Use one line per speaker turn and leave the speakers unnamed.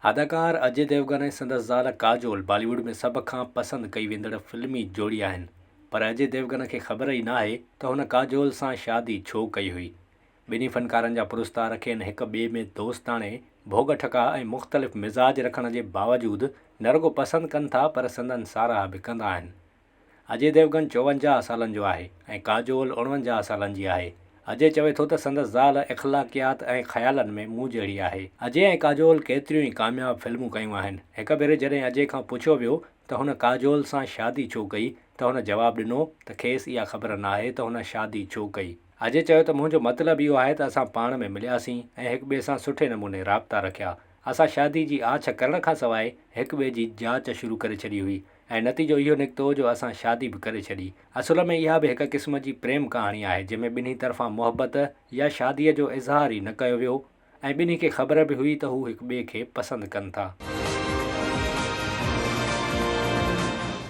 अदाकार अजय देवगन ऐं संदसि ज़ाल काजोल बॉलीवुड में सभ खां पसंदि कई वेंदड़ फिल्मी जोड़ी आहिनि। पर अजय देवगन खे ख़बर ई नाहे त हुन काजोल सां शादी छो कई हुई। ॿिन्ही फ़नकारनि जा पुरस्कार रखियनि हिक ॿिए में दोस्ताणे भोग ठका ऐं मुख़्तलिफ़ मिज़ाज रखण जे बावजूदि न रुॻो पसंदि कनि था पर संदनि साराह बि कंदा आहिनि। अजय देवगन 54 सालनि जो आहे ऐं काजोल 49 सालनि जी आहे। अजय चवे थो त संदसि ज़ाल इख़्लाक़ियात ऐं ख़्यालनि में मूं जहिड़ी आहे। अजय ऐं काजोल केतिरियूं ई कामयाबु फिल्मूं कयूं आहिनि। हिक भेरे जॾहिं अजय खां पुछियो वियो त हुन काजोल सां शादी छो कई त हुन जवाबु ॾिनो त खेसि इहा ख़बर नाहे त हुन शादी छो कई। अजय चयो त मुंहिंजो मतिलबु इहो आहे त असां पाण में मिलियासीं ऐं हिक ॿिए सां सुठे नमूने राब्ता रखिया। असां शादी जी आछ करण खां सवाइ हिक ॿिए जी जांच शुरू करे छॾी हुई ऐं नतीजो इहो निकितो जो असां शादी बि करे छॾी। असुल में इहा बि हिक क़िस्म जी प्रेम कहाणी आहे जंहिंमें ॿिन्ही तरफ़ां मुहबत या शादीअ जो इज़हार ई न कयो वियो ऐं ॿिन्ही खे ख़बर बि हुई त हू हिक ॿिए खे पसंदि कनि था।